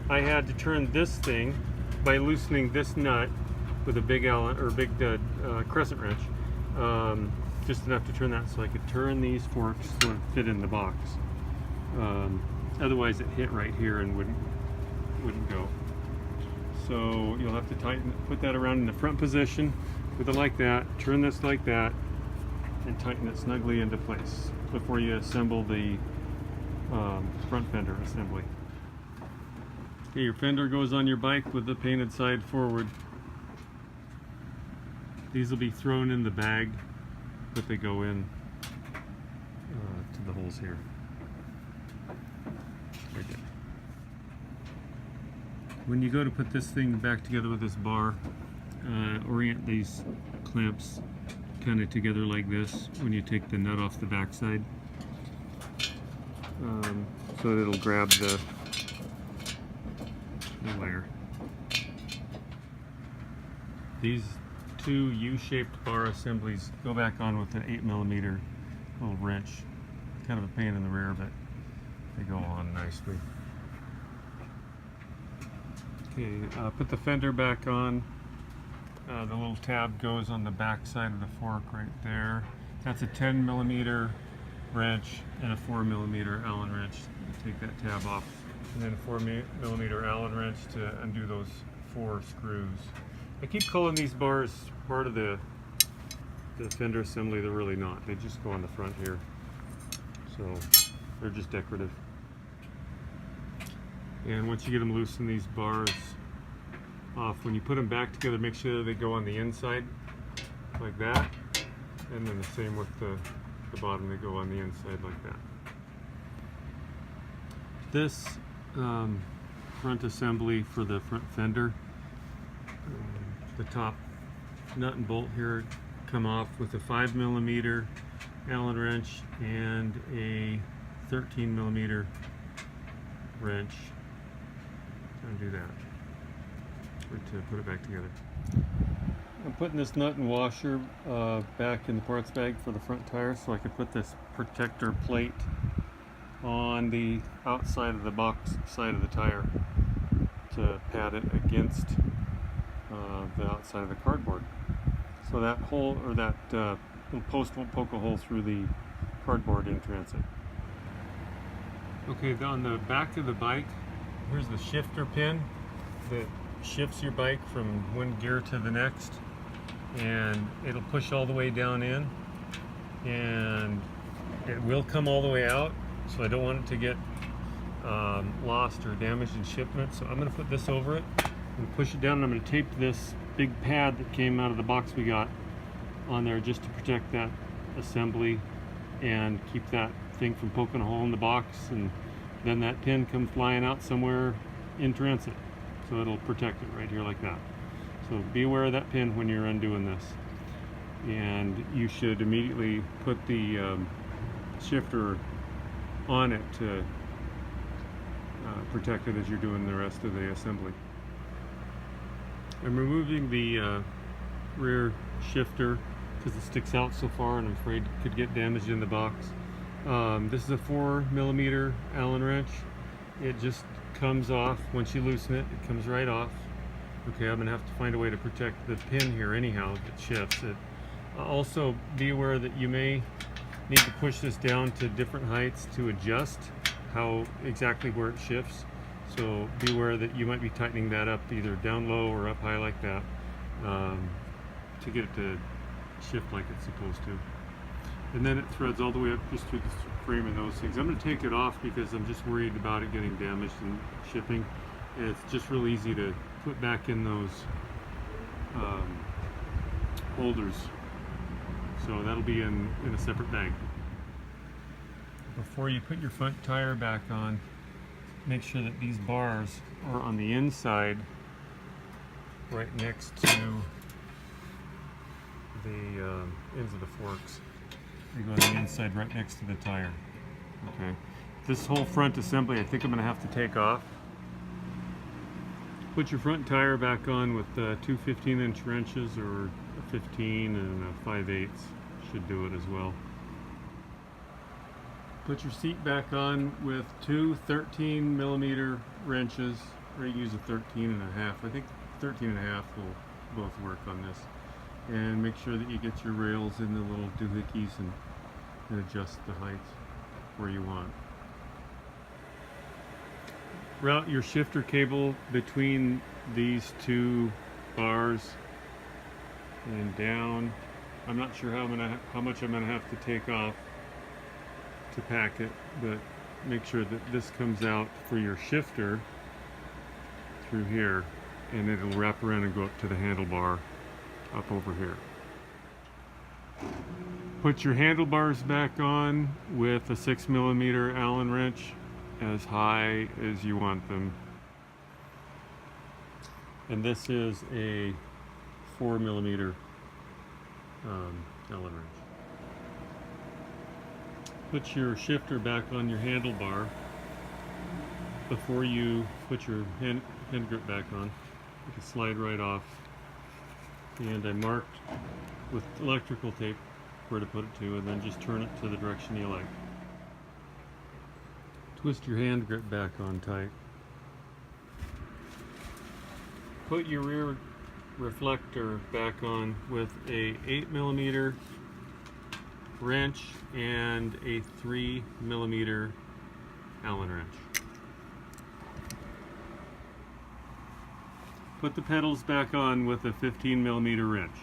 I had to turn this thing by loosening this nut with a big Allen or big crescent wrench, just enough to turn that so I could turn these forks so it fit in the box. Otherwise it hit right here and wouldn't go. So you'll have to put that around in the front position with it like that, turn this like that, and tighten it snugly into place before you assemble the front fender assembly. Okay, your fender goes on your bike with the painted side forward. These will be thrown in the bag, but they go in to the holes here. Right there. When you go to put this thing back together with this bar, orient these clamps kind of together like this when you take the nut off the backside, so that it'll grab the wire. These two U-shaped bar assemblies go back on with an 8mm little wrench. Kind of a pain in the rear, but they go on nicely. Okay, put the fender back on. The little tab goes on the back side of the fork right there. That's a 10mm wrench and a 4mm Allen wrench to take that tab off. And then a 4mm Allen wrench to undo those 4 screws. I keep calling these bars part of the fender assembly. They're really not. They just go on the front here. So they're just decorative. And once you get them loose in these bars off, when you put them back together, make sure they go on the inside like that. And then the same with the bottom, they go on the inside like that. This front assembly for the front fender, the top nut and bolt here come off with a 5mm Allen wrench and a 13mm wrench to undo that, or to put it back together. I'm putting this nut and washer back in the parts bag for the front tire so I could put this protector plate on the outside of the box side of the tire to pad it against the outside of the cardboard. So that hole, or that little post won't poke a hole through the cardboard in transit. Okay, on the back of the bike, here's the shifter pin that shifts your bike from one gear to the next, and it'll push all the way down in, and it will come all the way out, so I don't want it to get lost or damaged in shipment. So I'm going to put this over it and push it down, and I'm going to tape this big pad that came out of the box we got on there just to protect that assembly and keep that thing from poking a hole in the box, and then that pin come flying out somewhere in transit. So it'll protect it right here like that. So be aware of that pin when you're undoing this. And you should immediately put the shifter on it to protect it as you're doing the rest of the assembly. I'm removing the rear shifter because it sticks out so far and I'm afraid it could get damaged in the box. This is a 4mm Allen wrench. It just comes off once you loosen it. It comes right off. Okay, I'm gonna have to find a way to protect the pin here anyhow if it shifts. Also, be aware that you may need to push this down to different heights to adjust how exactly where it shifts. So be aware that you might be tightening that up either down low or up high like that to get it to shift like it's supposed to. And then it threads all the way up just through the frame and those things. I'm going to take it off because I'm just worried about it getting damaged in shipping. And it's just real easy to put back in those holders. So that'll be in a separate bag. Before you put your front tire back on, make sure that these bars are on the inside right next to the ends of the forks. They go on the inside right next to the tire. Okay. This whole front assembly I think I'm going to have to take off. Put your front tire back on with two 15-inch wrenches, or a 15 and a 5/8 should do it as well. Put your seat back on with two 13mm wrenches or you use a 13.5. I think 13.5 will both work on this. And make sure that you get your rails in the little doohickeys and adjust the height where you want. Route your shifter cable between these two bars and down. I'm not sure how much I'm gonna have to take off to pack it, but make sure that this comes out for your shifter through here, and it'll wrap around and go up to the handlebar up over here. Put your handlebars back on with a 6mm Allen wrench as high as you want them. And this is a 4mm Allen wrench. Put your shifter back on your handlebar before you put your hand grip back on. You can slide right off. And I marked with electrical tape where to put it to, and then just turn it to the direction you like. Twist your hand grip back on tight. Put your rear reflector back on with a 8mm wrench and a 3mm Allen wrench. Put the pedals back on with a 15mm wrench.